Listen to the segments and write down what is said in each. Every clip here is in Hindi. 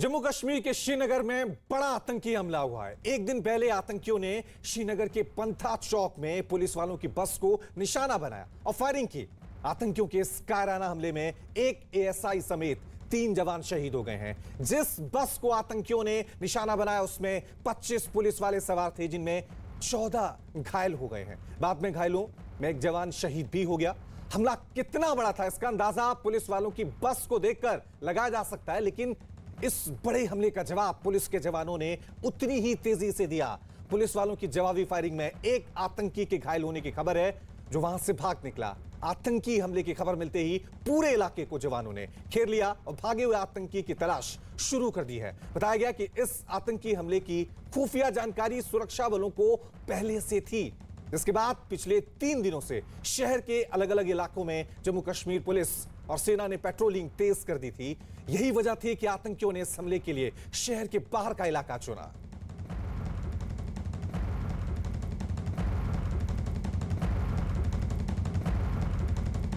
जम्मू कश्मीर के श्रीनगर में बड़ा आतंकी हमला हुआ है। एक दिन पहले आतंकियों ने श्रीनगर के पंथा चौक में पुलिस वालों की बस को निशाना बनाया और फायरिंग की। आतंकियों के इस कायराना हमले में एक एएसआई समेत 3 जवान शहीद हो गए हैं। जिस बस को आतंकियों ने निशाना बनाया उसमें 25 पुलिस वाले सवार थे, जिनमें 14 घायल हो गए हैं। बाद में घायलों में एक जवान शहीद भी हो गया। हमला कितना बड़ा था इसका अंदाजा पुलिस वालों की बस को देखकर लगाया जा सकता है, लेकिन इस बड़े हमले का जवाब पुलिस के जवानों ने उतनी ही तेजी से दिया। पुलिस वालों की जवाबी फायरिंग में एक आतंकी के घायल होने की खबर है, जो वहां से भाग निकला। आतंकी हमले की खबर मिलते ही पूरे इलाके को जवानों ने घेर लिया और भागे हुए आतंकी की तलाश शुरू कर दी है। बताया गया कि इस आतंकी हमले की खुफिया जानकारी सुरक्षा बलों को पहले से थी, जिसके बाद पिछले 3 दिनों से शहर के अलग अलग इलाकों में जम्मू कश्मीर पुलिस और सेना ने पेट्रोलिंग तेज कर दी थी। यही वजह थी कि आतंकियों ने इस हमले के लिए शहर के बाहर का इलाका चुना।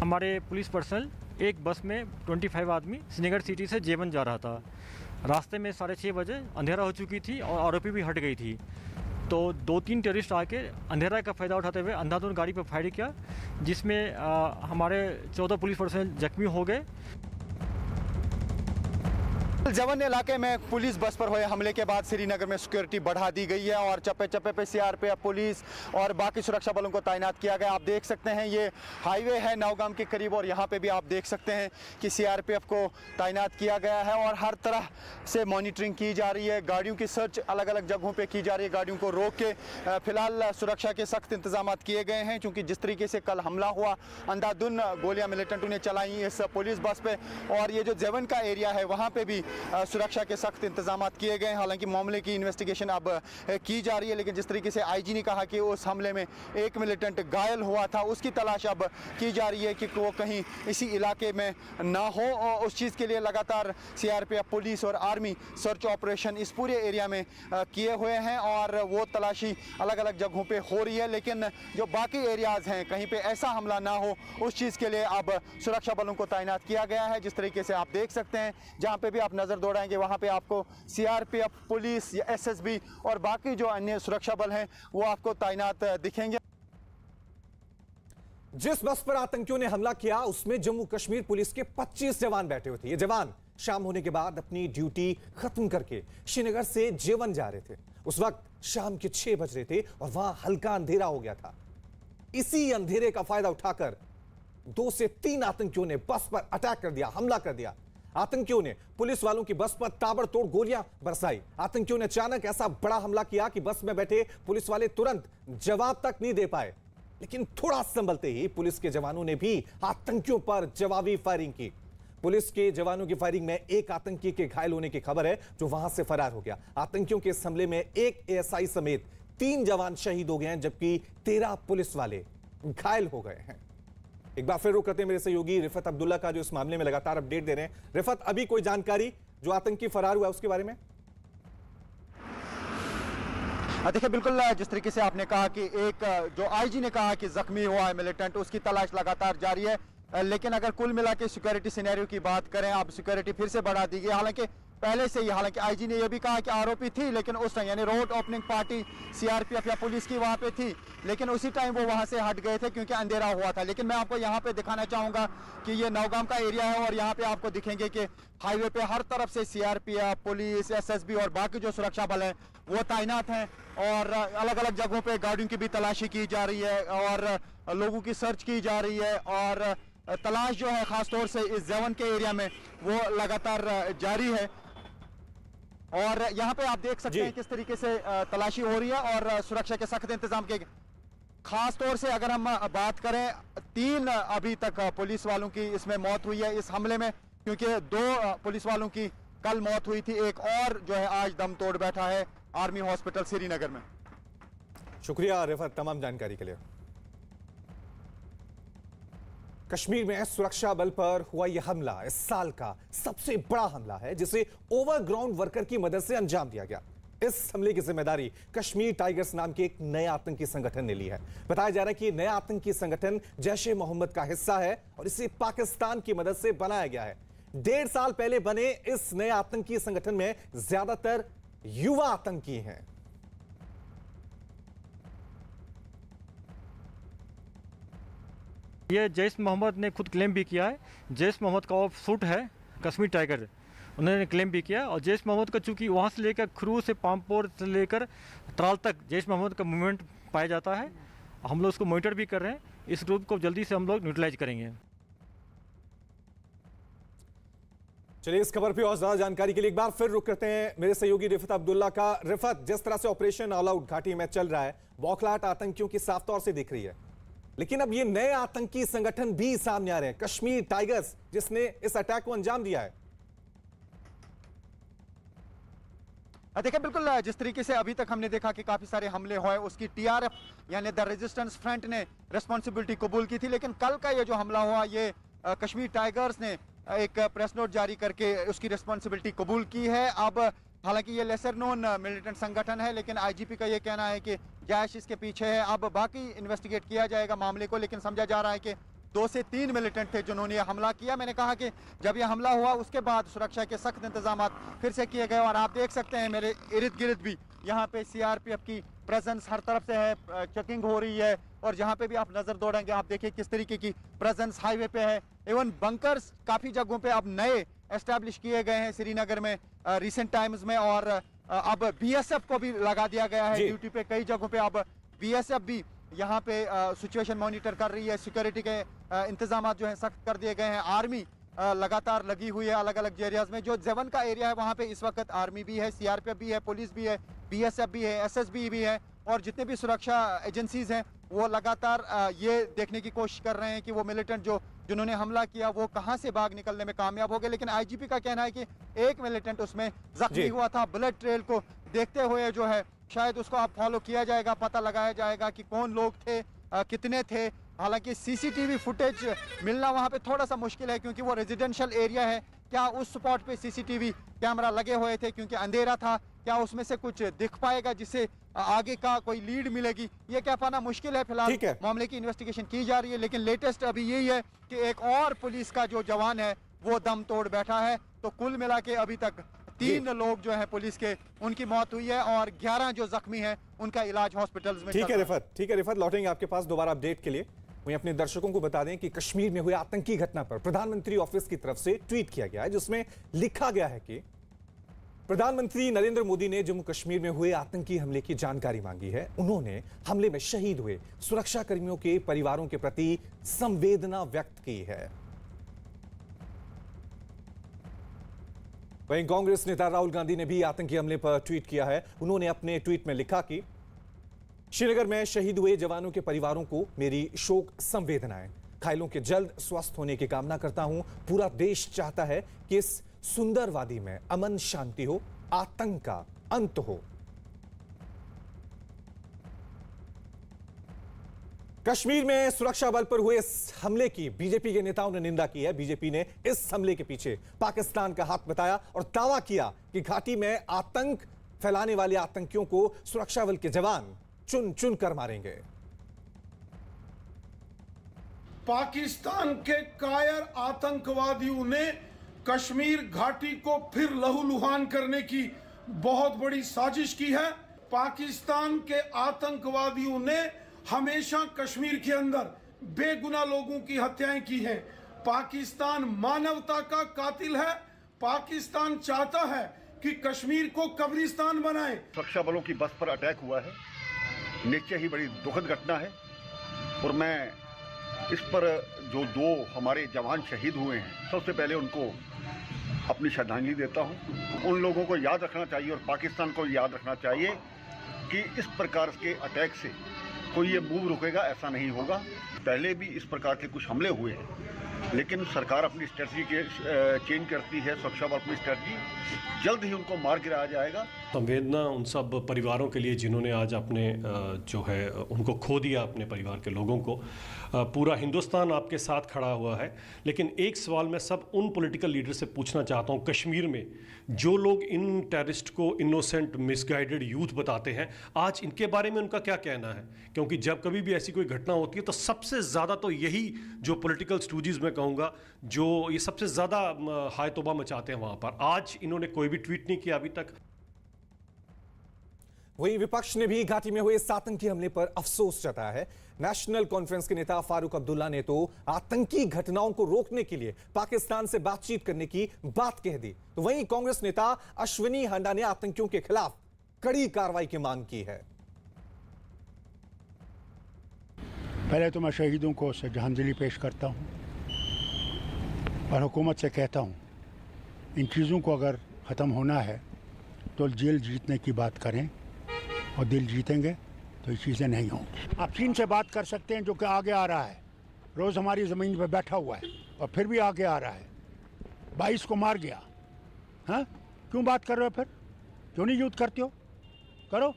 हमारे पुलिस पर्सनल एक बस में 25 आदमी श्रीनगर सिटी से जेवन जा रहा था। रास्ते में 6:30 बजे अंधेरा हो चुकी थी और आरोपी भी हट गई थी। तो 2-3 टेररिस्ट आके अंधेरा का फ़ायदा उठाते हुए अंधाधुंध गाड़ी पर फायर किया, जिसमें हमारे 14 पुलिस पर्सनल जख्मी हो गए। जवन इलाके में पुलिस बस पर हुए हमले के बाद श्रीनगर में सिक्योरिटी बढ़ा दी गई है और चप्पे चप्पे पे सीआरपीएफ पुलिस और बाकी सुरक्षा बलों को तैनात किया गया। आप देख सकते हैं ये हाईवे है नौगाम के करीब और यहाँ पे भी आप देख सकते हैं कि सीआरपीएफ को तैनात किया गया है और हर तरह से मॉनिटरिंग की जा रही है। गाड़ियों की सर्च अलग अलग जगहों पर की जा रही है। गाड़ियों को रोक के फिलहाल सुरक्षा के सख्त इंतजाम किए गए हैं, क्योंकि जिस तरीके से कल हमला हुआ, अंधाधुंध गोलियाँ मिलिटेंटों ने चलाई इस पुलिस बस पे और ये जो जेवन का एरिया है वहाँ पे भी सुरक्षा के सख्त इंतजाम किए गए हैं। हालांकि मामले की इन्वेस्टिगेशन अब की जा रही है, लेकिन जिस तरीके से आईजी ने कहा कि उस हमले में एक मिलिटेंट घायल हुआ था, उसकी तलाश अब की जा रही है कि वो कहीं इसी इलाके में ना हो। और उस चीज़ के लिए लगातार सीआरपीएफ पुलिस और आर्मी सर्च ऑपरेशन इस पूरे एरिया में किए हुए हैं और वो तलाशी अलग अलग जगहों पर हो रही है। लेकिन जो बाकी एरियाज़ हैं, कहीं पर ऐसा हमला ना हो, उस चीज़ के लिए अब सुरक्षा बलों को तैनात किया गया है। जिस तरीके से आप देख सकते हैं, जहाँ पे भी आप नज़र दौड़ाएंगे वहां पे आपको सीआरपीएफ पुलिस या एसएसबी और बाकी जो अन्य सुरक्षा बल हैं वो आपको तैनात दिखेंगे। जिस बस पर आतंकियों ने हमला किया उसमें जम्मू कश्मीर पुलिस के 25 जवान बैठे हुए थे। ये जवान शाम होने के बाद अपनी ड्यूटी खत्म करके श्रीनगर से जेवन जा रहे थे। उस वक्त शाम के 6 बज रहे थे और वहां हल्का अंधेरा हो गया था। इसी अंधेरे का फायदा उठाकर 2 से 3 आतंकियों ने बस पर अटैक कर दिया, हमला कर दिया। आतंकियों ने पुलिस वालों की बस पर ताबड़तोड़ गोलियां बरसाई। आतंकियों ने अचानक ऐसा बड़ा हमला किया कि बस में बैठे पुलिस वाले तुरंत जवाब तक नहीं दे पाए। लेकिन थोड़ा संभलते ही पुलिस के जवानों ने भी आतंकियों पर जवाबी फायरिंग की। पुलिस के जवानों की फायरिंग में एक आतंकी के घायल होने की खबर है, जो वहां से फरार हो गया। आतंकियों के इस हमले में एक एएसआई समेत 3 जवान शहीद हो गए हैं, जबकि 13 पुलिस वाले घायल हो गए हैं। एक बार फिर रुक करते हैं मेरे सहयोगी रिफत अब्दुल्ला का, जो इस मामले में लगातार अपडेट दे रहे हैं। रिफत, अभी कोई जानकारी जो आतंकी फरार हुआ है उसके बारे में? देखिए, बिल्कुल जिस तरीके से आपने कहा कि एक जो आईजी ने कहा कि जख्मी हुआ है मिलिटेंट, उसकी तलाश लगातार जारी है। लेकिन अगर कुल मिला के सिक्योरिटी सिनेरियो की बात करें, अब सिक्योरिटी फिर से बढ़ा दी गई। हालांकि पहले से ही, हालांकि आईजी ने यह भी कहा कि आरोपी थी, लेकिन उस टाइम यानी रोड ओपनिंग पार्टी सीआरपीएफ या पुलिस की वहां पे थी, लेकिन उसी टाइम वो वहां से हट गए थे क्योंकि अंधेरा हुआ था। लेकिन मैं आपको यहाँ पे दिखाना चाहूंगा कि ये नौगाम का एरिया है और यहाँ पे आपको दिखेंगे कि हाईवे पे हर तरफ से सीआरपीएफ पुलिस एसएसबी और बाकी जो सुरक्षा बल है वो तैनात हैं और अलग अलग जगहों पे गाड़ियों की भी तलाशी की जा रही है और लोगों की सर्च की जा रही है और तलाश जो है खासतौर से इस जेवन के एरिया में वो लगातार जारी है। और यहाँ पे आप देख सकते हैं किस तरीके से तलाशी हो रही है और सुरक्षा के सख्त इंतजाम किए गए। खास तौर से अगर हम बात करें, 3 अभी तक पुलिस वालों की इसमें मौत हुई है इस हमले में, क्योंकि 2 पुलिस वालों की कल मौत हुई थी, एक और जो है आज दम तोड़ बैठा है आर्मी हॉस्पिटल श्रीनगर में। शुक्रिया रिफत तमाम जानकारी के लिए। कश्मीर में सुरक्षा बल पर हुआ यह हमला इस साल का सबसे बड़ा हमला है, जिसे ओवरग्राउंड वर्कर की मदद से अंजाम दिया गया। इस हमले की जिम्मेदारी कश्मीर टाइगर्स नाम के एक नए आतंकी संगठन ने ली है। बताया जा रहा है कि नया आतंकी संगठन जैश ए मोहम्मद का हिस्सा है और इसे पाकिस्तान की मदद से बनाया गया है। 1.5 साल पहले बने इस नए आतंकी संगठन में ज्यादातर युवा आतंकी हैं। ये जैश मोहम्मद ने खुद क्लेम भी किया है। जैश मोहम्मद का ऑफ शूट है कश्मीर टाइगर, उन्होंने क्लेम भी किया। और जैश मोहम्मद का चूंकि वहाँ से लेकर खरू से पामपोर से लेकर त्राल तक जैश मोहम्मद का मूवमेंट पाया जाता है। हम लोग उसको मॉनिटर भी कर रहे हैं। इस ग्रुप को जल्दी से हम लोग न्यूट्रलाइज करेंगे। चलिए, इस खबर पे और ज्यादा जानकारी के लिए एक बार फिर रुक करते हैं मेरे सहयोगी रिफत अब्दुल्ला का। रिफत, जिस तरह से ऑपरेशन ऑल आउट घाटी में चल रहा है, बौखलाहट आतंकियों की साफ तौर से दिख रही है, लेकिन अब ये नए आतंकी संगठन भी सामने आ रहे हैं, कश्मीर टाइगर्स, जिसने इस अटैक को अंजाम दिया है। देखिए, बिल्कुल जिस तरीके से अभी तक हमने देखा कि काफी सारे हमले हुए, उसकी टीआरएफ यानी द रेजिस्टेंस फ्रंट ने रिस्पॉन्सिबिलिटी कबूल की थी, लेकिन कल का ये जो हमला हुआ, ये कश्मीर टाइगर्स ने एक प्रेस नोट जारी करके उसकी रिस्पॉन्सिबिलिटी कबूल की है। अब हालांकि ये लेसर नोन मिलिटेंट संगठन है, लेकिन आईजीपी का ये कहना है कि जैश इसके पीछे है। अब बाकी इन्वेस्टिगेट किया जाएगा मामले को, लेकिन समझा जा रहा है कि 2 से 3 मिलिटेंट थे जिन्होंने ये हमला किया। मैंने कहा कि जब ये हमला हुआ उसके बाद सुरक्षा के सख्त इंतजाम फिर से किए गए, और आप देख सकते हैं मेरे इर्द गिर्द भी यहाँ पे सीआरपीएफ की प्रेजेंस हर तरफ से है, चेकिंग हो रही है। और जहाँ पे भी आप नजर दौड़ेंगे, आप देखिए किस तरीके की प्रेजेंस हाईवे पे है। इवन बंकर्स काफी जगहों पे अब नए एस्टैब्लिश किए गए हैं श्रीनगर में रिसेंट टाइम्स में, और अब बीएसएफ को भी लगा दिया गया है ड्यूटी पे। कई जगहों पे अब बीएसएफ भी यहाँ पे सिचुएशन मॉनिटर कर रही है। सिक्योरिटी के इंतजाम जो है सख्त कर दिए गए हैं। आर्मी लगातार लगी हुई है अलग अलग एरियाज में। जो जेवन का एरिया है वहाँ पे इस वक्त आर्मी भी है, सीआरपीएफ भी है, पुलिस भी है, बीएसएफ भी है, एसएसबी भी है, और जितने भी सुरक्षा एजेंसीज हैं वो लगातार ये देखने की कोशिश कर रहे हैं कि वो मिलिटेंट जिन्होंने हमला किया वो कहां से भाग निकलने में कामयाब हो गए। लेकिन आईजीपी का कहना है कि एक मिलिटेंट उसमें जख्मी हुआ था। बुलेट ट्रेल को देखते हुए जो है शायद उसको अब फॉलो किया जाएगा, पता लगाया जाएगा कि कौन लोग थे, कितने थे। हालांकि सीसीटीवी फुटेज मिलना वहां पे थोड़ा सा मुश्किल है, क्योंकि वो रेजिडेंशियल एरिया है। क्या उस स्पॉट पे सीसीटीवी कैमरा लगे हुए थे, क्योंकि अंधेरा था, क्या उसमें से कुछ दिख पाएगा जिससे आगे का कोई लीड मिलेगी, ये क्या पाना मुश्किल है। फिलहाल मामले की इन्वेस्टिगेशन की जा रही है, लेकिन लेटेस्ट अभी यही है कि एक और पुलिस का जो जवान है वो दम तोड़ बैठा है। तो कुल मिला के अभी तक 3 लोग जो है पुलिस के, उनकी मौत हुई है, और 11 जो जख्मी हैं उनका इलाज हॉस्पिटल्स में। ठीक है रिफत, लौटेंगे आपके पास दोबारा अपडेट के लिए। वहीं अपने दर्शकों को बता दें कि कश्मीर में हुए आतंकी घटना पर प्रधानमंत्री ऑफिस की तरफ से ट्वीट किया गया है, जिसमें लिखा गया है कि प्रधानमंत्री नरेंद्र मोदी ने जम्मू कश्मीर में हुए आतंकी हमले की जानकारी मांगी है। उन्होंने हमले में शहीद हुए सुरक्षा कर्मियों के परिवारों के प्रति संवेदना व्यक्त की है। वहीं कांग्रेस नेता राहुल गांधी ने भी आतंकी हमले पर ट्वीट किया है। उन्होंने अपने ट्वीट में लिखा कि श्रीनगर में शहीद हुए जवानों के परिवारों को मेरी शोक संवेदनाएं, घायलों के जल्द स्वस्थ होने की कामना करता हूं। पूरा देश चाहता है कि इस सुंदर वादी में अमन शांति हो, आतंक का अंत हो। कश्मीर में सुरक्षा बल पर हुए इस हमले की बीजेपी के नेताओं ने निंदा की है। बीजेपी ने इस हमले के पीछे पाकिस्तान का हाथ बताया और दावा किया कि घाटी में आतंक फैलाने वाले आतंकियों को सुरक्षा बल के जवान चुन चुन कर मारेंगे। पाकिस्तान के कायर आतंकवादियों ने कश्मीर घाटी को फिर लहूलुहान करने की बहुत बड़ी साजिश की है। पाकिस्तान के आतंकवादियों ने हमेशा कश्मीर के अंदर बेगुनाह लोगों की हत्याएं की हैं। पाकिस्तान मानवता का कातिल है। पाकिस्तान चाहता है कि कश्मीर को कब्रिस्तान बनाए। सुरक्षा बलों की बस पर अटैक हुआ है, निश्चय ही बड़ी दुखद घटना है, और मैं इस पर जो 2 हमारे जवान शहीद हुए हैं, सबसे पहले उनको अपनी श्रद्धांजलि देता हूं। उन लोगों को याद रखना चाहिए और पाकिस्तान को याद रखना चाहिए कि इस प्रकार के अटैक से कोई ये मूव रुकेगा, ऐसा नहीं होगा। पहले भी इस प्रकार के कुछ हमले हुए हैं, लेकिन सरकार अपनी स्ट्रेटजी चेंज करती है। सुरक्षा बल अपनी स्ट्रेटजी, जल्द ही उनको मार गिराया जाएगा। संवेदना उन सब परिवारों के लिए जिन्होंने आज अपने जो है उनको खो दिया, अपने परिवार के लोगों को। पूरा हिंदुस्तान आपके साथ खड़ा हुआ है। लेकिन एक सवाल मैं सब उन पॉलिटिकल लीडर से पूछना चाहता हूं, कश्मीर में जो लोग इन टेररिस्ट को इनोसेंट मिसगाइडेड यूथ बताते हैं, आज इनके बारे में उनका क्या कहना है? क्योंकि जब कभी भी ऐसी कोई घटना होती है तो सबसे ज़्यादा तो यही जो पॉलिटिकल स्टूडीज़ में मैं कहूँगा जो ये सबसे ज़्यादा हाय तौबा मचाते हैं वहाँ पर। आज इन्होंने कोई भी ट्वीट नहीं किया अभी तक। वहीं विपक्ष ने भी घाटी में हुए इस आतंकी हमले पर अफसोस जताया है। नेशनल कॉन्फ्रेंस के नेता फारूक अब्दुल्ला ने तो आतंकी घटनाओं को रोकने के लिए पाकिस्तान से बातचीत करने की बात कह दी। तो वहीं कांग्रेस नेता अश्विनी हांडा ने आतंकियों के खिलाफ कड़ी कार्रवाई की मांग की है। पहले तो मैं शहीदों को श्रद्धांजलि पेश करता हूं और हुकूमत से कहता हूं, इन चीज़ों को अगर ख़त्म होना है तो जेल जीतने की बात करें, और दिल जीतेंगे तो ये चीज़ें नहीं होंगी। आप चीन से बात कर सकते हैं जो कि आगे आ रहा है, रोज़ हमारी ज़मीन पर बैठा हुआ है और फिर भी आगे आ रहा है। 22 को मार गया। हाँ, क्यों बात कर रहे हो फिर? क्यों नहीं युद्ध करते हो? करो,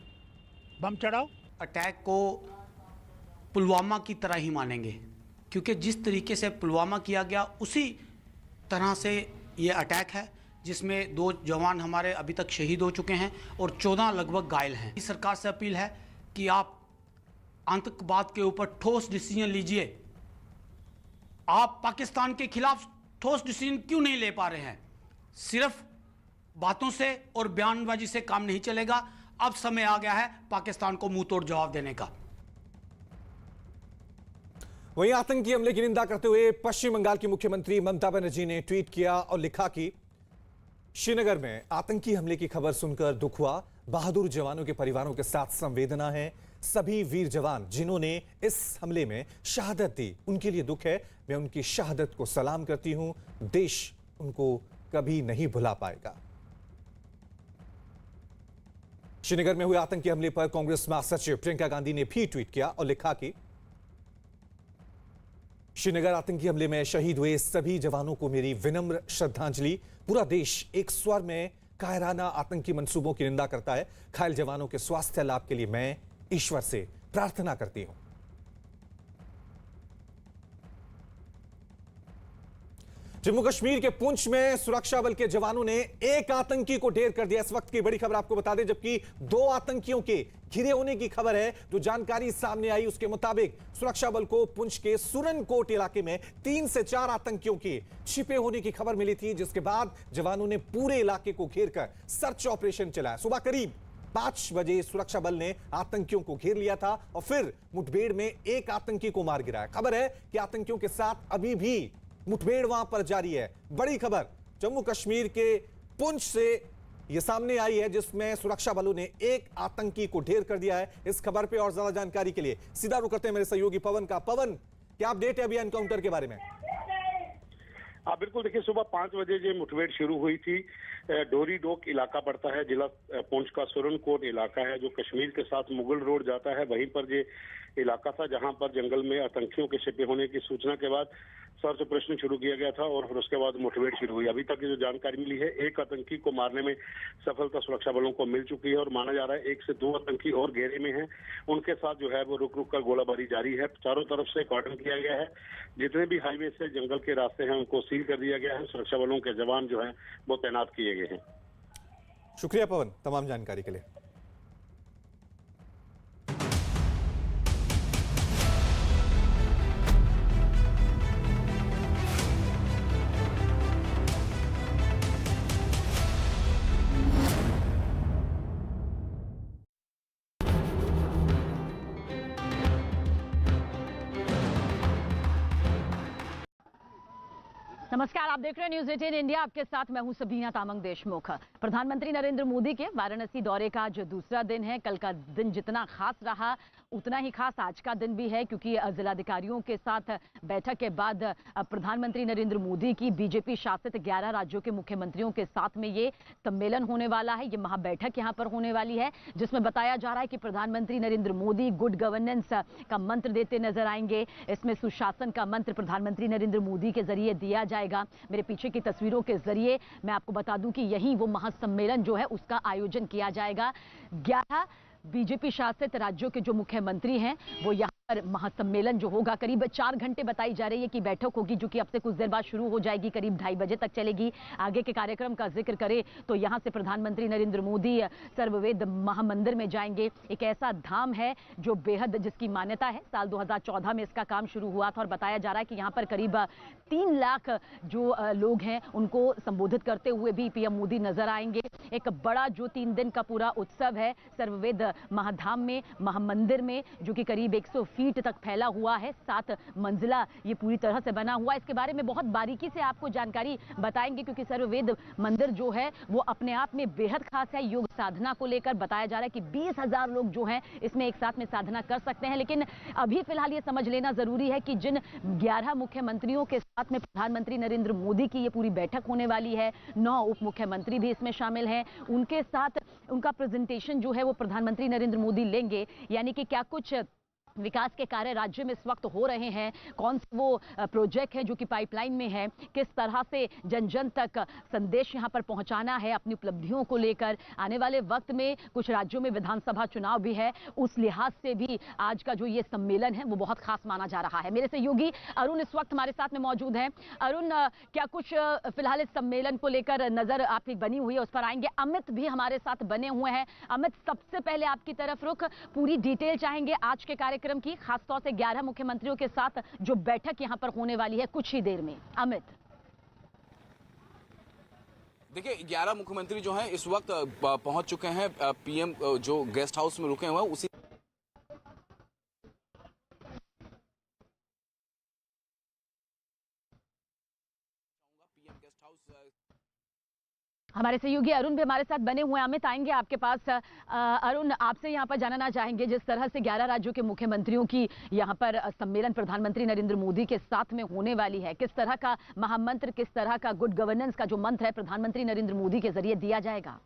बम चढ़ाओ। अटैक को पुलवामा की तरह ही मानेंगे, क्योंकि जिस तरीके से पुलवामा किया गया उसी तरह से ये अटैक है, जिसमें 2 जवान हमारे अभी तक शहीद हो चुके हैं और 14 लगभग घायल हैं। इस सरकार से अपील है कि आप आतंकवाद के ऊपर ठोस डिसीजन लीजिए। आप पाकिस्तान के खिलाफ ठोस डिसीजन क्यों नहीं ले पा रहे हैं? सिर्फ बातों से और बयानबाजी से काम नहीं चलेगा। अब समय आ गया है पाकिस्तान को मुंह तोड़ जवाब देने का। वहीं आतंकी हमले की निंदा करते हुए पश्चिम बंगाल की मुख्यमंत्री ममता बनर्जी ने ट्वीट किया और लिखा कि श्रीनगर में आतंकी हमले की खबर सुनकर दुख हुआ। बहादुर जवानों के परिवारों के साथ संवेदना है। सभी वीर जवान जिन्होंने इस हमले में शहादत दी, उनके लिए दुख है। मैं उनकी शहादत को सलाम करती हूं। देश उनको कभी नहीं भुला पाएगा। श्रीनगर में हुए आतंकी हमले पर कांग्रेस महासचिव प्रियंका गांधी ने भी ट्वीट किया और लिखा कि श्रीनगर आतंकी हमले में शहीद हुए सभी जवानों को मेरी विनम्र श्रद्धांजलि। पूरा देश एक स्वर में कायराना आतंकी मंसूबों की निंदा करता है। घायल जवानों के स्वास्थ्य लाभ के लिए मैं ईश्वर से प्रार्थना करती हूं। जम्मू कश्मीर के पुंछ में सुरक्षा बल के जवानों ने एक आतंकी को ढेर कर दिया। इस वक्त की बड़ी खबर आपको बता दें, जबकि 2 आतंकियों के घिरे होने की खबर है। जो जानकारी सामने आई उसके मुताबिक सुरक्षा बल को पुंछ के सुरनकोट इलाके में 3 से 4 आतंकियों के छिपे होने की खबर मिली थी, जिसके बाद जवानों ने पूरे इलाके को घेर कर सर्च ऑपरेशन चलाया। सुबह करीब 5 बजे सुरक्षा बल ने आतंकियों को घेर लिया था और फिर मुठभेड़ में एक आतंकी को मार गिराया। खबर है कि आतंकियों के साथ अभी भी मुठभेड़ वहां पर जारी है। बड़ी खबर जम्मू कश्मीर के पुंछ से यह सामने आई है, जिसमें सुरक्षा बलों ने एक आतंकी को ढेर कर दिया है। इस खबर पे और ज्यादा जानकारी के लिए सीधा रुख करते हैं मेरे सहयोगी पवन का। पवन, क्या अपडेट है अभी एनकाउंटर के बारे में? हाँ बिल्कुल, देखिए सुबह 5 बजे जो मुठभेड़ शुरू हुई थी, डोरी डोक इलाका पड़ता है, जिला पुंछ का सुरनकोट इलाका है जो कश्मीर के साथ मुगल रोड जाता है। वहीं पर ये इलाका था जहां पर जंगल में आतंकियों के छिपे होने की सूचना के बाद सर्च ऑपरेशन शुरू किया गया था और फिर उसके बाद मुठभेड़ शुरू हुई। अभी तक जो जानकारी मिली है, एक आतंकी को मारने में सफलता सुरक्षा बलों को मिल चुकी है और माना जा रहा है 1 से 2 आतंकी और घेरे में हैं। उनके साथ जो है वो रुक रुक कर गोलाबारी जारी है। चारों तरफ से कॉर्डन किया गया है। जितने भी हाईवे से जंगल के रास्ते हैं उनको सील कर दिया गया है। सुरक्षा बलों के जवान जो है वो तैनात किए गए हैं। शुक्रिया पवन तमाम जानकारी के लिए। नमस्कार, आप देख रहे हैं न्यूज 18 इंडिया। आपके साथ मैं हूं सबीना तामंग देशमुख। प्रधानमंत्री नरेंद्र मोदी के वाराणसी दौरे का जो दूसरा दिन है, कल का दिन जितना खास रहा उतना ही खास आज का दिन भी है, क्योंकि जिलाधिकारियों के साथ बैठक के बाद प्रधानमंत्री नरेंद्र मोदी की बीजेपी शासित 11 राज्यों के मुख्यमंत्रियों के साथ में ये सम्मेलन होने वाला है। ये महाबैठक यहाँ पर होने वाली है, जिसमें बताया जा रहा है कि प्रधानमंत्री नरेंद्र मोदी गुड गवर्नेंस का मंत्र देते नजर आएंगे। इसमें सुशासन का मंत्र प्रधानमंत्री नरेंद्र मोदी के जरिए दिया जाएगा। मेरे पीछे की तस्वीरों के जरिए मैं आपको बता दूं कि यही वो महासम्मेलन जो है उसका आयोजन किया जाएगा। 11 बीजेपी शासित राज्यों के जो मुख्यमंत्री हैं वो यहाँ महासम्मेलन जो होगा करीब 4 घंटे बताई जा रही है कि बैठक होगी, जो कि अब से कुछ देर बाद शुरू हो जाएगी, करीब 2:30 बजे तक चलेगी। आगे के कार्यक्रम का जिक्र करें तो यहां से प्रधानमंत्री नरेंद्र मोदी सर्ववेद महामंदिर में जाएंगे। एक ऐसा धाम है जो बेहद, जिसकी मान्यता है, साल 2014 में इसका काम शुरू हुआ था और बताया जा रहा है कि यहां पर करीब 3 लाख जो लोग हैं उनको संबोधित करते हुए भी पीएम मोदी नजर आएंगे। एक बड़ा जो 3 दिन का पूरा उत्सव है सर्ववेद महाधाम में, महामंदिर में, जो कि करीब 100 फीट तक फैला हुआ है, 7 मंजिला ये पूरी तरह से बना हुआ है। इसके बारे में बहुत बारीकी से आपको जानकारी बताएंगे, क्योंकि सर्ववेद मंदिर जो है वो अपने आप में बेहद खास है। योग साधना को लेकर बताया जा रहा है कि 20,000 लोग जो हैं इसमें एक साथ में साधना कर सकते हैं। लेकिन अभी फिलहाल ये समझ लेना जरूरी है कि जिन 11 मुख्यमंत्रियों के साथ में प्रधानमंत्री नरेंद्र मोदी की ये पूरी बैठक होने वाली है, 9 उप मुख्यमंत्री भी इसमें शामिल हैं, उनके साथ उनका प्रेजेंटेशन जो है वो प्रधानमंत्री नरेंद्र मोदी लेंगे। यानी कि क्या कुछ विकास के कार्य राज्य में इस वक्त हो रहे हैं, कौन से वो प्रोजेक्ट है जो कि पाइपलाइन में है, किस तरह से जन जन तक संदेश यहां पर पहुंचाना है अपनी उपलब्धियों को लेकर। आने वाले वक्त में कुछ राज्यों में विधानसभा चुनाव भी है, उस लिहाज से भी आज का जो ये सम्मेलन है वो बहुत खास माना जा रहा है। मेरे सहयोगी अरुण इस वक्त हमारे साथ में मौजूद हैं। अरुण, क्या कुछ फिलहाल इस सम्मेलन को लेकर नजर आपकी बनी हुई है, उस पर आएंगे। अमित भी हमारे साथ बने हुए हैं। अमित, सबसे पहले आपकी तरफ रुख, पूरी डिटेल चाहेंगे आज के कार्यक्रम की, खासतौर से 11 मुख्यमंत्रियों के साथ जो बैठक यहां पर होने वाली है कुछ ही देर में। अमित, देखिए 11 मुख्यमंत्री जो हैं इस वक्त पहुंच चुके हैं पीएम जो गेस्ट हाउस में रुके हुए हैं उसी पीएम गेस्ट हाउस। हमारे सहयोगी अरुण भी हमारे साथ बने हुए हैं। अमित, आएंगे आपके पास। अरुण, आपसे यहां पर जानना चाहेंगे, जिस तरह से 11 राज्यों के मुख्यमंत्रियों की यहां पर सम्मेलन प्रधानमंत्री नरेंद्र मोदी के साथ में होने वाली है, किस तरह का महामंत्र, किस तरह का गुड गवर्नेंस का जो मंत्र है प्रधानमंत्री नरेंद्र मोदी के जरिए दिया जाएगा?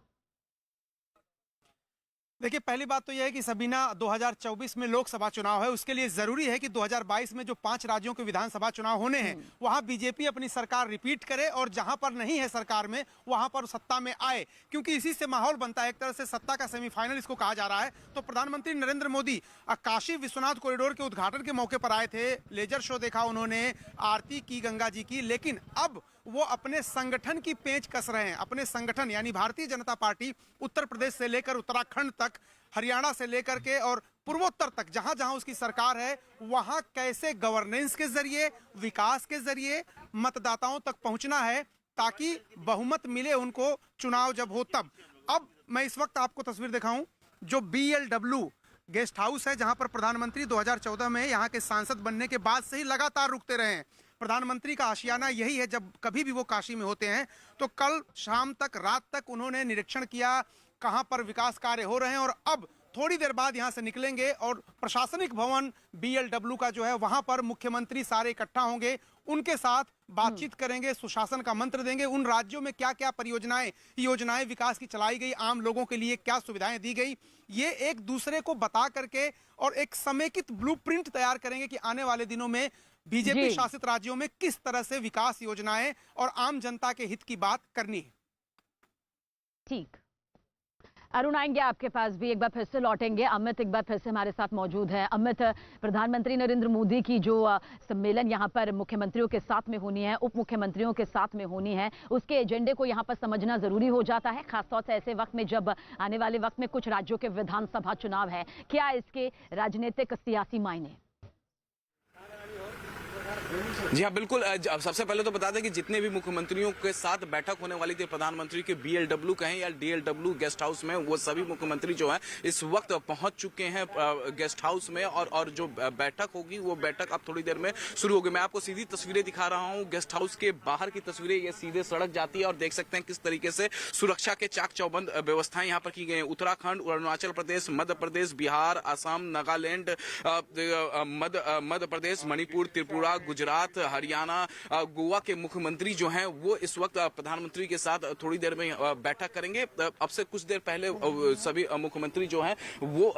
देखिए, पहली बात तो यह है कि सबीना 2024 में लोकसभा चुनाव है, उसके लिए जरूरी है कि 2022 में जो 5 राज्यों के विधानसभा चुनाव होने हैं वहां बीजेपी अपनी सरकार रिपीट करे और जहां पर नहीं है सरकार में वहां पर सत्ता में आए, क्योंकि इसी से माहौल बनता है। एक तरह से सत्ता का सेमीफाइनल इसको कहा जा रहा है। तो प्रधानमंत्री नरेंद्र मोदी काशी विश्वनाथ कॉरिडोर के उद्घाटन के मौके पर आए थे, लेजर शो देखा उन्होंने, आरती की गंगा जी की, लेकिन अब वो अपने संगठन की पेंच कस रहे हैं। अपने संगठन यानी भारतीय जनता पार्टी उत्तर प्रदेश से लेकर उत्तराखंड तक, हरियाणा से लेकर के और पूर्वोत्तर तक जहां जहां उसकी सरकार है वहां कैसे गवर्नेंस के जरिए, विकास के जरिए मतदाताओं तक पहुंचना है ताकि बहुमत मिले उनको चुनाव जब हो तब। अब मैं इस वक्त आपको तस्वीर दिखाऊं, जो BLW गेस्ट हाउस है जहां पर प्रधानमंत्री 2014 में यहाँ के सांसद बनने के बाद से ही लगातार रुकते रहे हैं। प्रधानमंत्री का आशियाना यही है, जब कभी भी वो काशी में होते हैं तो कल शाम तक, रात तक उन्होंने निरीक्षण किया कहां पर विकास कार्य हो रहे हैं और अब थोड़ी देर बाद यहां से निकलेंगे और प्रशासनिक भवन BLW का जो है वहां पर मुख्यमंत्री सारे इकट्ठा होंगे, उनके साथ बातचीत करेंगे, सुशासन का मंत्र देंगे। उन राज्यों में क्या क्या परियोजनाएं, योजनाएं विकास की चलाई गई, आम लोगों के लिए क्या सुविधाएं दी गई, ये एक दूसरे को बता करके और एक समेकित ब्लूप्रिंट तैयार करेंगे कि आने वाले दिनों में बीजेपी शासित राज्यों में किस तरह से विकास योजनाएं और आम जनता के हित की बात करनी है। ठीक, अरुण, आएंगे आपके पास भी, एक बार फिर से लौटेंगे। अमित एक बार फिर से हमारे साथ मौजूद है। अमित, प्रधानमंत्री नरेंद्र मोदी की जो सम्मेलन यहाँ पर मुख्यमंत्रियों के साथ में होनी है, उप मुख्यमंत्रियों के साथ में होनी है, उसके एजेंडे को यहाँ पर समझना जरूरी हो जाता है, खासतौर से ऐसे वक्त में जब आने वाले वक्त में कुछ राज्यों के विधानसभा चुनाव है। क्या इसके राजनीतिक सियासी मायने? जी हाँ, बिल्कुल। सबसे पहले तो बता दें कि जितने भी मुख्यमंत्रियों के साथ बैठक होने वाली थी प्रधानमंत्री के BLW कहें या DLW गेस्ट हाउस में, वो सभी मुख्यमंत्री जो हैं इस वक्त पहुंच चुके हैं गेस्ट हाउस में और जो बैठक होगी वो बैठक अब थोड़ी देर में शुरू होगी। मैं आपको सीधी तस्वीरें दिखा रहा हूँ गेस्ट हाउस के बाहर की तस्वीरें, ये सीधे सड़क जाती है और देख सकते हैं किस तरीके से सुरक्षा के चाक चौबंद व्यवस्थाएं यहाँ पर की गई है। उत्तराखंड, अरुणाचल प्रदेश, मध्य प्रदेश, बिहार, असम, नागालैंड, मध्य प्रदेश, मणिपुर, त्रिपुरा, गुजरात, हरियाणा, गोवा के मुख्यमंत्री जो हैं वो इस वक्त प्रधानमंत्री के साथ थोड़ी देर में बैठक करेंगे। अब से कुछ देर पहले सभी मुख्यमंत्री जो हैं वो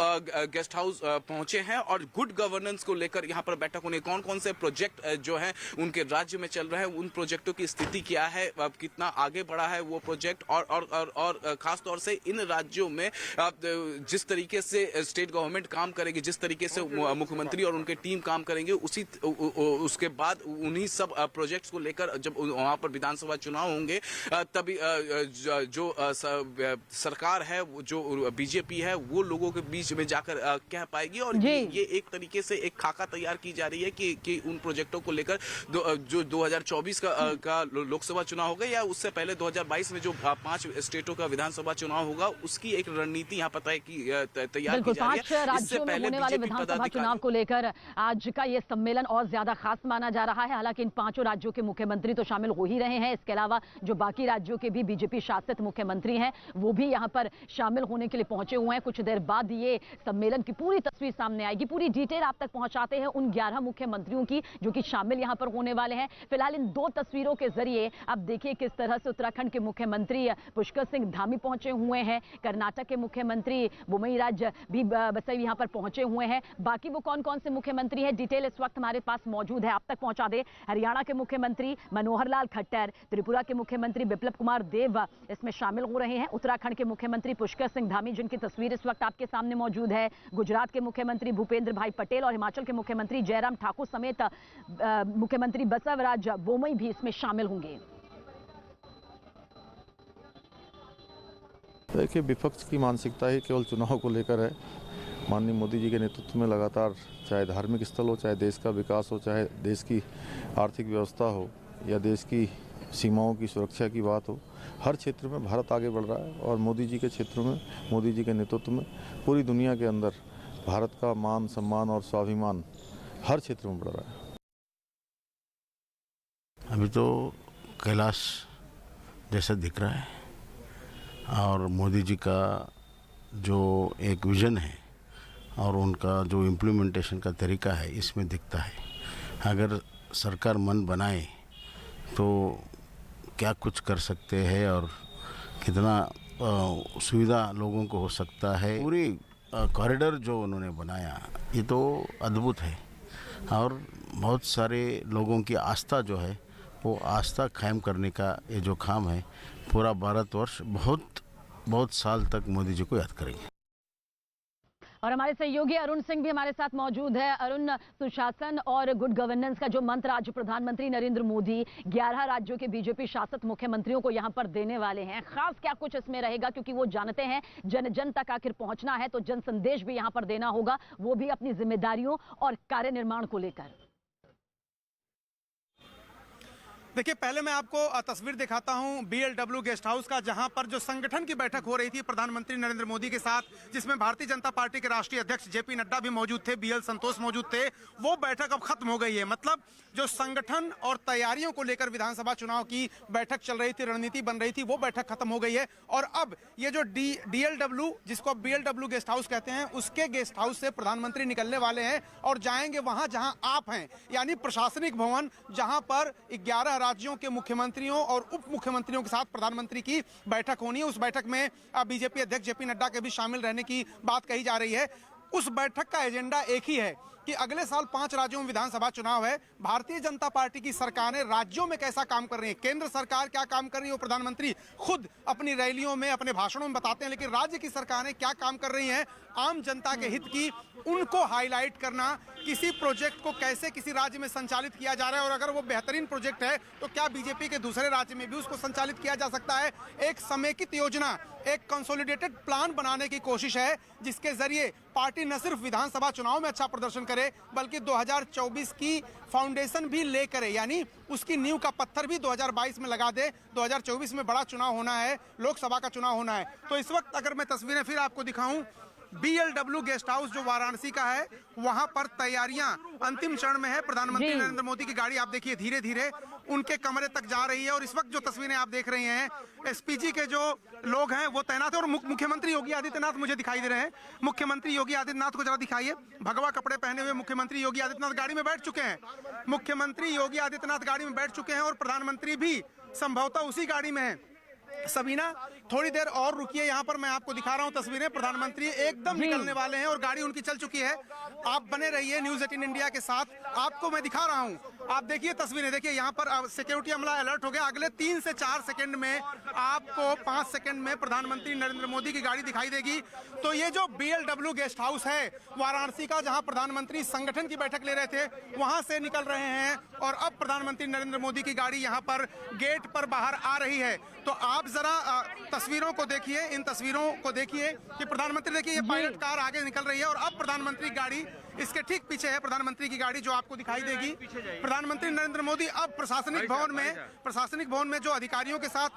गेस्ट हाउस पहुंचे हैं और गुड गवर्नेंस को लेकर यहाँ पर बैठक होने, कौन कौन से प्रोजेक्ट जो हैं उनके राज्य में चल रहे हैं, उन प्रोजेक्टों की स्थिति क्या है, कितना आगे बढ़ा है वो प्रोजेक्ट, और खास तौर से इन राज्यों में जिस तरीके से स्टेट गवर्नमेंट काम करेगी, जिस तरीके से मुख्यमंत्री और उनके टीम काम करेंगे, उसके बाद उन्हीं सब प्रोजेक्ट्स को लेकर जब वहां पर विधानसभा चुनाव होंगे तभी जो सरकार है, जो बीजेपी है, वो लोगों के बीच में जाकर कह पाएगी। और ये एक तरीके से एक खाका तैयार की जा रही है कि उन प्रोजेक्टों को लेकर जो 2024 का लोकसभा चुनाव होगा या उससे पहले 2022 में जो 5 स्टेटों का विधानसभा चुनाव होगा, उसकी एक रणनीति यहाँ पर तैयार की जा रही है। राज्यों में होने वाले विधानसभा चुनाव को लेकर आज का ये सम्मेलन और ज्यादा खास माना जा रहा है। हालांकि इन 5 राज्यों के मुख्यमंत्री तो शामिल हो ही रहे हैं, इसके अलावा जो बाकी राज्यों के भी बीजेपी शासित मुख्यमंत्री हैं वो भी यहाँ पर शामिल होने के लिए पहुंचे हुए हैं। कुछ देर बाद ये सम्मेलन की पूरी तस्वीर सामने आएगी, पूरी डिटेल आप तक पहुंचाते हैं उन 11 मुख्यमंत्रियों की जो कि शामिल यहाँ पर होने वाले हैं। फिलहाल इन 2 तस्वीरों के जरिए आप देखिए किस तरह से उत्तराखंड के मुख्यमंत्री पुष्कर सिंह धामी पहुंचे हुए हैं, कर्नाटक के मुख्यमंत्री बोम्मईराज भी बसई यहाँ पर पहुंचे हुए हैं। बाकी वो कौन कौन से मुख्यमंत्री हैं, डिटेल इस वक्त हमारे पास मौजूद है, आप तक पहुंचा दे। हरियाणा के मुख्यमंत्री मनोहर लाल खट्टर, त्रिपुरा के मुख्यमंत्री बिप्लब कुमार देव इसमें शामिल हो रहे हैं। उत्तराखंड के मुख्यमंत्री पुष्कर सिंह धामी जिनकी तस्वीर इस वक्त आपके सामने मौजूद है, गुजरात के मुख्यमंत्री भूपेंद्र भाई पटेल और हिमाचल के मुख्यमंत्री जयराम ठाकुर समेत मुख्यमंत्री बसवराज बोम्मई भी इसमें शामिल होंगे। देखिए, विपक्ष की मानसिकता ही केवल चुनाव को लेकर है। माननीय मोदी जी के नेतृत्व में लगातार चाहे धार्मिक स्थल हो, चाहे देश का विकास हो, चाहे देश की आर्थिक व्यवस्था हो या देश की सीमाओं की सुरक्षा की बात हो, हर क्षेत्र में भारत आगे बढ़ रहा है। और मोदी जी के क्षेत्र में, मोदी जी के नेतृत्व में पूरी दुनिया के अंदर भारत का मान सम्मान और स्वाभिमान हर क्षेत्र में बढ़ रहा है। अभी तो कैलाश जैसा दिख रहा है और मोदी जी का जो एक विज़न है और उनका जो इम्प्लीमेंटेशन का तरीका है इसमें दिखता है। अगर सरकार मन बनाए तो क्या कुछ कर सकते हैं और कितना सुविधा लोगों को हो सकता है। पूरी कॉरिडोर जो उन्होंने बनाया ये तो अद्भुत है और बहुत सारे लोगों की आस्था जो है वो आस्था कायम करने का ये जो काम है, पूरा भारतवर्ष बहुत साल तक मोदी जी को याद करेंगे। और हमारे सहयोगी अरुण सिंह भी हमारे साथ मौजूद है। अरुण, सुशासन और गुड गवर्नेंस का जो मंत्र आज प्रधानमंत्री नरेंद्र मोदी 11 राज्यों के बीजेपी शासित मुख्यमंत्रियों को यहां पर देने वाले हैं, खास क्या कुछ इसमें रहेगा? क्योंकि वो जानते हैं जन जन तक आखिर पहुंचना है तो जन संदेश भी यहां पर देना होगा, वो भी अपनी जिम्मेदारियों और कार्य निर्माण को लेकर। देखिए, पहले मैं आपको तस्वीर दिखाता हूं BLW गेस्ट हाउस का, जहां पर जो संगठन की बैठक हो रही थी प्रधानमंत्री नरेंद्र मोदी के साथ, जिसमें भारतीय जनता पार्टी के राष्ट्रीय अध्यक्ष JP नड्डा भी मौजूद थे, BL संतोष मौजूद थे। वो बैठक अब खत्म हो गई है। मतलब जो संगठन और तैयारियों को लेकर विधानसभा चुनाव की बैठक चल रही थी, रणनीति बन रही थी, वो बैठक खत्म हो गई है। और अब ये जो DLW, जिसको BLW गेस्ट हाउस कहते हैं, उसके गेस्ट हाउस से प्रधानमंत्री निकलने वाले हैं और जाएंगे वहां जहां आप हैं, यानी प्रशासनिक भवन, जहां पर 11 राज्यों के मुख्यमंत्रियों और उप मुख्यमंत्रियों के साथ प्रधानमंत्री की बैठक होनी है। उस बैठक में बीजेपी अध्यक्ष JP नड्डा के भी शामिल रहने की बात कही जा रही है। उस बैठक का एजेंडा एक ही है कि अगले साल 5 राज्यों में विधानसभा चुनाव है। भारतीय जनता पार्टी की सरकारें राज्यों में कैसा काम कर रही है, केंद्र सरकार क्या काम कर रही है, वो प्रधानमंत्री खुद अपनी रैलियों में, अपने भाषणों में बताते हैं, लेकिन राज्य की सरकारें क्या काम कर रही हैं आम जनता के हित की, उनको हाईलाइट करना, किसी प्रोजेक्ट को कैसे किसी राज्य में संचालित किया जा रहा है और अगर वो बेहतरीन प्रोजेक्ट है तो क्या बीजेपी के दूसरे राज्य में भी उसको संचालित किया जा सकता है। एक समेकित योजना, एक कंसोलिडेटेड प्लान बनाने की कोशिश है, जिसके जरिए पार्टी न सिर्फ विधानसभा चुनाव में अच्छा प्रदर्शन करे बल्कि 2024 की फाउंडेशन भी ले करे, यानी उसकी नींव का पत्थर भी 2022 में लगा दे। 2024 में बड़ा चुनाव होना है, लोकसभा का चुनाव होना है। तो इस वक्त अगर मैं तस्वीरें फिर आपको दिखाऊं, BLW गेस्ट हाउस जो वाराणसी का है, वहां पर तैयारियां अंतिम चरण में है। प्रधानमंत्री नरेंद्र मोदी की गाड़ी आप देखिए धीरे धीरे उनके कमरे तक जा रही है। और इस वक्त जो तस्वीरें आप देख रहे हैं, एसपीजी के जो लोग हैं वो तैनात है। और मुख्यमंत्री योगी आदित्यनाथ मुझे दिखाई दे रहे हैं। मुख्यमंत्री योगी आदित्यनाथ को जरा दिखाइए। भगवा कपड़े पहने हुए मुख्यमंत्री योगी आदित्यनाथ गाड़ी में बैठ चुके हैं। मुख्यमंत्री योगी आदित्यनाथ गाड़ी में बैठ चुके हैं और प्रधानमंत्री भी संभवतः उसी गाड़ी में है। सबीना, थोड़ी देर और रुकिए, यहाँ पर मैं आपको दिखा रहा हूँ तस्वीरें। प्रधानमंत्री एकदम निकलने वाले हैं और गाड़ी उनकी चल चुकी है। आप बने रहिए न्यूज़ 18 इंडिया के साथ, आपको मैं दिखा रहा हूँ। आप देखिए तस्वीरें, देखिए यहाँ पर सिक्योरिटी अमला अलर्ट हो गया। अगले 3 से 4 सेकंड में आपको 5 सेकंड में प्रधानमंत्री नरेंद्र मोदी की गाड़ी दिखाई देगी। तो ये जो BLW गेस्ट हाउस है वाराणसी का, जहाँ प्रधानमंत्री संगठन की बैठक ले रहे थे, वहां से निकल रहे हैं और अब प्रधानमंत्री नरेंद्र मोदी की गाड़ी यहाँ पर गेट पर बाहर आ रही है। तो आप जरा तस्वीरों को देखिए, इन तस्वीरों को देखिए कि प्रधानमंत्री, देखिए ये पायलट कार आगे निकल रही है और अब प्रधानमंत्री गाड़ी इसके ठीक पीछे है। प्रधानमंत्री की गाड़ी जो आपको दिखाई देगी। प्रधानमंत्री नरेंद्र मोदी अब प्रशासनिक भवन में जो अधिकारियों के साथ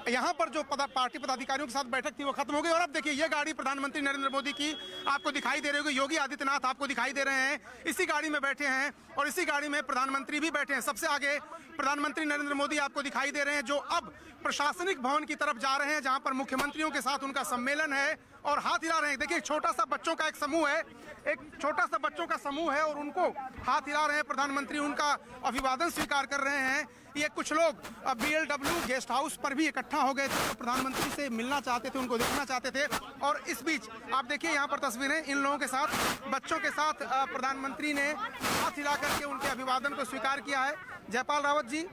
यहाँ पर जो पार्टी पदाधिकारियों के साथ बैठक थी वो खत्म हो गई। और अब देखिए ये गाड़ी प्रधानमंत्री नरेंद्र मोदी की आपको दिखाई दे रही होगी। योगी आदित्यनाथ आपको दिखाई दे रहे हैं, इसी गाड़ी में बैठे हैं और इसी गाड़ी में प्रधानमंत्री भी बैठे हैं। सबसे आगे प्रधानमंत्री नरेंद्र मोदी आपको दिखाई दे रहे हैं, जो अब प्रशासनिक भवन की तरफ जा रहे हैं, जहां पर मुख्यमंत्रियों के साथ उनका सम्मेलन है और हाथ हिला रहे हैं। देखिए छोटा सा बच्चों का एक समूह है, एक छोटा सा बच्चों का समूह है और उनको हाथ हिला रहे हैं। प्रधानमंत्री उनका अभिवादन स्वीकार कर रहे हैं। ये कुछ लोग BLW गेस्ट हाउस पर भी इकट्ठा हो गए थे, तो प्रधानमंत्री से मिलना चाहते थे, उनको देखना चाहते थे। और इस बीच आप देखिए यहाँ पर तस्वीरें, इन लोगों के साथ, बच्चों के साथ प्रधानमंत्री ने हाथ हिला करके उनके अभिवादन को स्वीकार किया है। जयपाल रावत जी,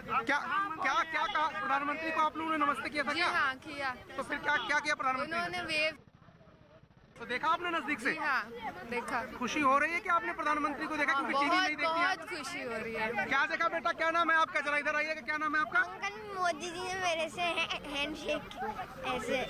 क्या कहा प्रधानमंत्री को? आप लोगों ने नमस्ते किया था? हाँ, किया। तो फिर क्या किया प्रधानमंत्री? उन्होंने वेव तो देखा आपने नजदीक से? हाँ, देखा। खुशी हो रही है कि आपने प्रधानमंत्री को देखा, क्योंकि टीवी नहीं देखती? बहुत खुशी हो रही है। क्या देखा बेटा? क्या नाम है आपका? जरा इधर आइएगा। क्या नाम है आपका? मोदी जी ने मेरे से हैंडशेक ऐसे।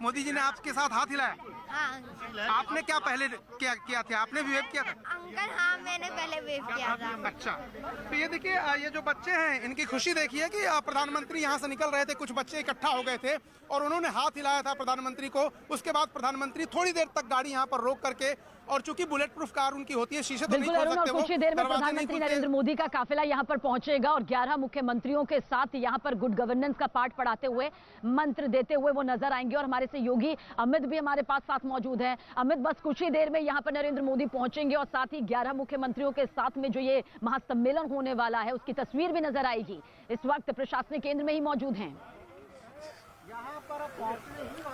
मोदी जी ने आपके साथ हाथ हिलाया? हाँ। आपने क्या पहले किया था? आपने भी वेव किया था? अंकल हाँ, मैंने पहले वेव किया था। अच्छा, तो ये देखिए ये जो बच्चे हैं इनकी खुशी देखिए कि प्रधानमंत्री यहाँ से निकल रहे थे, कुछ बच्चे इकट्ठा हो गए थे और उन्होंने हाथ हिलाया था प्रधानमंत्री को। उसके बाद प्रधानमंत्री थोड़ी देर तक गाड़ी यहाँ पर रोक करके, और चूंकि बुलेट प्रूफ कार उनकी होती है, शीशे तो नहीं खोल सकते वो, कुछ ही देर में प्रधानमंत्री नरेंद्र मोदी का काफिला यहाँ पर पहुंचेगा और 11 मुख्यमंत्रियों के साथ यहाँ पर गुड गवर्नेंस का पाठ पढ़ाते हुए, मंत्र देते हुए वो नजर आएंगे। और हमारे सहयोगी अमित भी हमारे पास साथ मौजूद है। अमित, बस कुछ ही देर में यहाँ पर नरेंद्र मोदी पहुंचेंगे और साथ ही 11 मुख्यमंत्रियों के साथ में जो ये महासम्मेलन होने वाला है उसकी तस्वीर भी नजर आएगी। इस वक्त प्रशासनिक केंद्र में ही मौजूद हैं।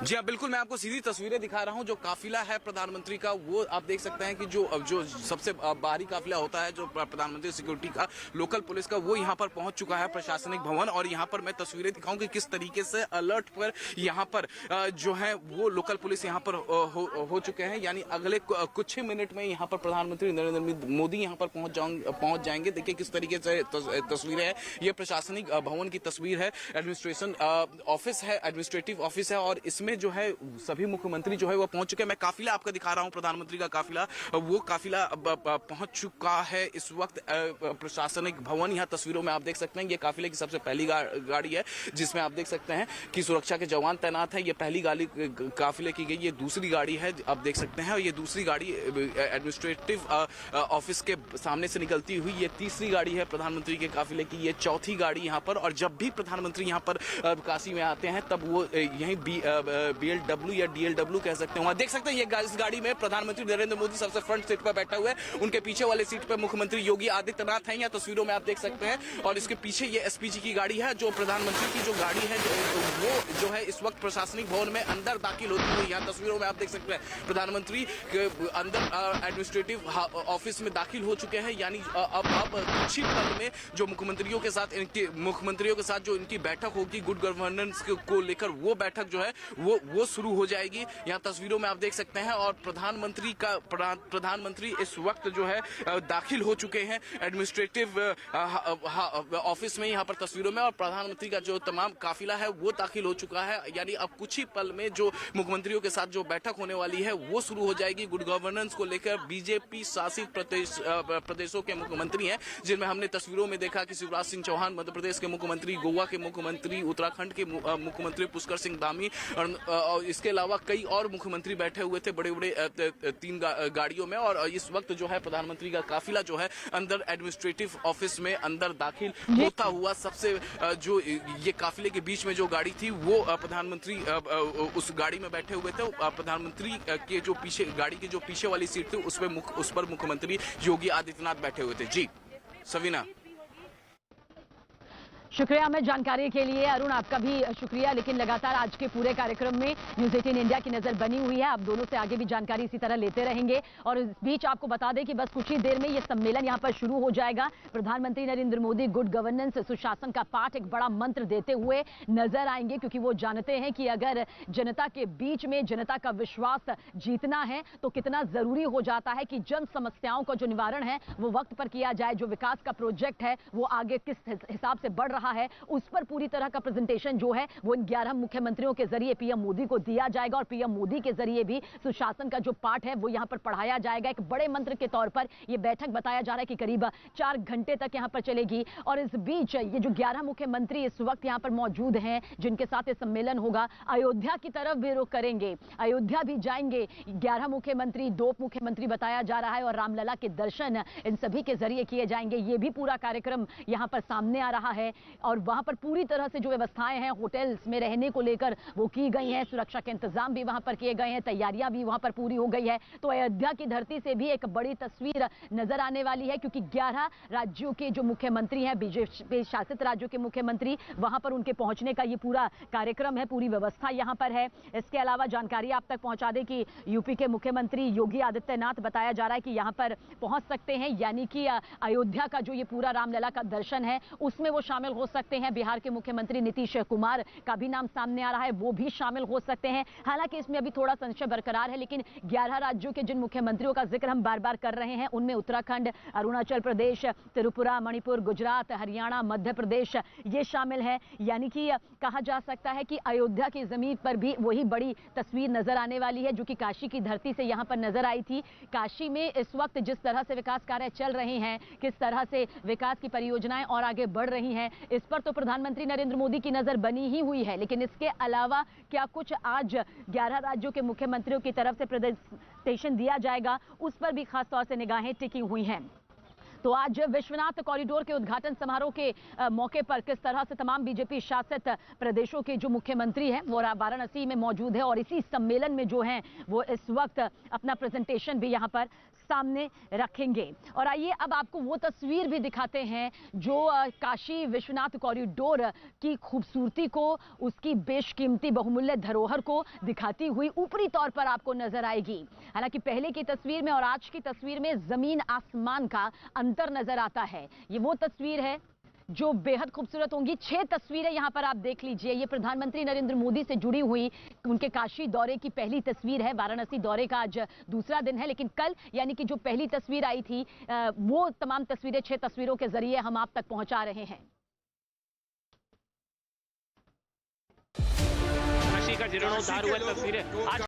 जी हाँ, बिल्कुल, मैं आपको सीधी तस्वीरें दिखा रहा हूँ। जो काफिला है प्रधानमंत्री का, वो आप देख सकते हैं कि जो सबसे बाहरी काफिला होता है, जो प्रधानमंत्री सिक्योरिटी का, लोकल पुलिस का, वो यहाँ पर पहुंच चुका है प्रशासनिक भवन। और यहाँ पर मैं तस्वीरें दिखाऊं कि किस तरीके से अलर्ट पर यहाँ पर जो है वो लोकल पुलिस यहाँ पर हो चुके हैं। यानी अगले कुछ ही मिनट में यहाँ पर प्रधानमंत्री नरेंद्र मोदी यहाँ पर पहुंच जाएंगे। देखिए किस तरीके से तस्वीरें हैं। ये प्रशासनिक भवन की तस्वीर है, एडमिनिस्ट्रेशन ऑफिस है, एडमिनिस्ट्रेटिव ऑफिस है और इसमें जो है सभी मुख्यमंत्री जो है वो पहुंच चुके हैं। मैं काफिला आपको दिखा रहा हूं, प्रधानमंत्री का काफिला, वो काफिला पहुंच चुका है इस वक्त प्रशासनिक भवन। यहां तस्वीरों में आप देख सकते हैं ये काफिले की सबसे पहली गाड़ी है, जिसमें आप देख सकते हैं कि सुरक्षा के जवान तैनात है। ये पहली गाड़ी काफिले की गई, ये दूसरी गाड़ी है, आप देख सकते हैं। और ये दूसरी गाड़ी एडमिनिस्ट्रेटिव ऑफिस के सामने से निकलती हुई ये तीसरी गाड़ी है प्रधानमंत्री के काफिले की, ये चौथी गाड़ी यहाँ पर। और जब भी प्रधानमंत्री यहाँ पर काशी में आते हैं तब वो यहीं BLW या DLW कह सकते हैं, वहां देख सकते हैं। ये इस गाड़ी में प्रधानमंत्री नरेंद्र मोदी सबसे फ्रंट सीट पर बैठा हुआ है, उनके पीछे वाले सीट पर मुख्यमंत्री योगी आदित्यनाथ हैं, या तस्वीरों में आप देख सकते हैं। और इसके पीछे ये SPG की गाड़ी है, जो प्रधानमंत्री की जो गाड़ी है वो जो है इस वक्त प्रशासनिक भवन में अंदर दाखिल होती हुई यहाँ तस्वीरों में आप देख सकते हैं। प्रधानमंत्री अंदर एडमिनिस्ट्रेटिव ऑफिस में दाखिल हो चुके हैं। यानी अब कुछ ही पल में जो मुख्यमंत्रियों के साथ जो इनकी बैठक होगी गुड गवर्नेंस को लेकर, वो बैठक जो है वो शुरू हो जाएगी। यहाँ तस्वीरों में आप देख सकते हैं। और प्रधानमंत्री इस वक्त जो है दाखिल हो चुके हैं एडमिनिस्ट्रेटिव ऑफिस में, यहाँ पर तस्वीरों में। और प्रधानमंत्री का जो तमाम काफिला है वो दाखिल हो चुका है। यानी अब कुछ ही पल में जो मुख्यमंत्रियों के साथ जो बैठक होने वाली है वो शुरू हो जाएगी। गुड गवर्नेंस को लेकर बीजेपी शासित प्रदेशों के मुख्यमंत्री हैं, जिनमें हमने तस्वीरों में देखा कि शिवराज सिंह चौहान मध्य प्रदेश के मुख्यमंत्री, गोवा के मुख्यमंत्री, उत्तराखंड के मुख्यमंत्री पुष्कर सिंह धामी और इसके अलावा कई और मुख्यमंत्री बैठे हुए थे बड़े बड़े 3 गाड़ियों में, और इस वक्त जो है प्रधानमंत्री का काफिला जो है अंदर एडमिनिस्ट्रेटिव ऑफिस में अंदर दाखिल होता हुआ, सबसे जो ये काफिले के बीच में जो गाड़ी थी वो प्रधानमंत्री उस गाड़ी में बैठे हुए थे। प्रधानमंत्री के जो पीछे गाड़ी की जो पीछे वाली सीट थी उस पर मुख्यमंत्री योगी आदित्यनाथ बैठे हुए थे। जी सवीना। शुक्रिया हमें जानकारी के लिए। अरुण आपका भी शुक्रिया। लेकिन लगातार आज के पूरे कार्यक्रम में न्यूज़ 18 इंडिया की नजर बनी हुई है। आप दोनों से आगे भी जानकारी इसी तरह लेते रहेंगे। और इस बीच आपको बता दें कि बस कुछ ही देर में ये सम्मेलन यहाँ पर शुरू हो जाएगा। प्रधानमंत्री नरेंद्र मोदी गुड गवर्नेंस सुशासन का पाठ एक बड़ा मंत्र देते हुए नजर आएंगे, क्योंकि वो जानते हैं कि अगर जनता के बीच में जनता का विश्वास जीतना है तो कितना जरूरी हो जाता है कि जन समस्याओं का जो निवारण है वो वक्त पर किया जाए। जो विकास का प्रोजेक्ट है वो आगे किस हिसाब से बढ़ रहा है उस पर पूरी तरह का प्रेजेंटेशन जो है वो इन 11 मुख्यमंत्रियों के जरिए पीएम मोदी को दिया जाएगा, और पीएम मोदी के जरिए भी सुशासन का जो पाठ है वो यहां पर पढ़ाया जाएगा। एक बड़े मंत्र के तौर पर यह बैठक बताया जा रहा है कि करीब 4 घंटे तक यहां पर चलेगी। और इस बीच ये जो 11 मुख्यमंत्री इस वक्त यहां पर मौजूद हैं जिनके साथ ये सम्मेलन होगा, अयोध्या की तरफ भी रुख करेंगे, अयोध्या भी जाएंगे। 11 मुख्यमंत्री, 2 मुख्यमंत्री बताया जा रहा है, और रामलला के दर्शन इन सभी के जरिए किए जाएंगे। ये भी पूरा कार्यक्रम यहां पर सामने आ रहा है। और वहां पर पूरी तरह से जो व्यवस्थाएं हैं होटल्स में रहने को लेकर वो की गई हैं, सुरक्षा के इंतजाम भी वहां पर किए गए हैं, तैयारियां भी वहां पर पूरी हो गई है। तो अयोध्या की धरती से भी एक बड़ी तस्वीर नजर आने वाली है, क्योंकि 11 राज्यों के जो मुख्यमंत्री हैं, बीजेपी शासित राज्यों के मुख्यमंत्री, वहां पर उनके पहुंचने का ये पूरा कार्यक्रम है, पूरी व्यवस्था यहां पर है। इसके अलावा जानकारी आप तक पहुंचा दें कि यूपी के मुख्यमंत्री योगी आदित्यनाथ बताया जा रहा है कि यहां पर पहुंच सकते हैं, यानी कि अयोध्या का जो ये पूरा रामलला का दर्शन है उसमें वो शामिल हो सकते हैं। बिहार के मुख्यमंत्री नीतीश कुमार का भी नाम सामने आ रहा है, वो भी शामिल हो सकते हैं। हालांकि इसमें अभी थोड़ा संशय बरकरार है, लेकिन 11 राज्यों के जिन मुख्यमंत्रियों का जिक्र हम बार बार कर रहे हैं उनमें उत्तराखंड, अरुणाचल प्रदेश, त्रिपुरा, मणिपुर, गुजरात, हरियाणा, मध्य प्रदेश ये शामिल है। यानी कि कहा जा सकता है कि अयोध्या की जमीन पर भी वही बड़ी तस्वीर नजर आने वाली है जो कि काशी की धरती से यहां पर नजर आई थी। काशी में इस वक्त जिस तरह से विकास कार्य चल रहे हैं, किस तरह से विकास की परियोजनाएं और आगे बढ़ रही हैं, इस पर तो प्रधानमंत्री नरेंद्र मोदी की नजर बनी ही हुई है। लेकिन इसके अलावा क्या कुछ आज 11 राज्यों के मुख्यमंत्रियों की तरफ से प्रेजेंटेशन दिया जाएगा, उस पर भी खास तौर से निगाहें टिकी हुई हैं। तो आज विश्वनाथ कॉरिडोर के उद्घाटन समारोह के मौके पर किस तरह से तमाम बीजेपी शासित प्रदेशों के जो मुख्यमंत्री हैं वो वाराणसी में मौजूद है, और इसी सम्मेलन में जो हैं वो इस वक्त अपना प्रेजेंटेशन भी यहां पर सामने रखेंगे। और आइए अब आपको वो तस्वीर भी दिखाते हैं जो काशी विश्वनाथ कॉरिडोर की खूबसूरती को, उसकी बेशकीमती बहुमूल्य धरोहर को दिखाती हुई ऊपरी तौर पर आपको नजर आएगी। हालांकि पहले की तस्वीर में और आज की तस्वीर में जमीन आसमान का अंतर नजर आता है। ये वो तस्वीर है जो बेहद खूबसूरत होंगी। 6 तस्वीरें यहां पर आप देख लीजिए। ये प्रधानमंत्री नरेंद्र मोदी से जुड़ी हुई उनके काशी दौरे की पहली तस्वीर है। वाराणसी दौरे का आज दूसरा दिन है, लेकिन कल यानी कि जो पहली तस्वीर आई थी वो तमाम तस्वीरें 6 तस्वीरों के जरिए हम आप तक पहुंचा रहे हैं। काशी का जीर्णोद्धार हुआ तस्वीरें आज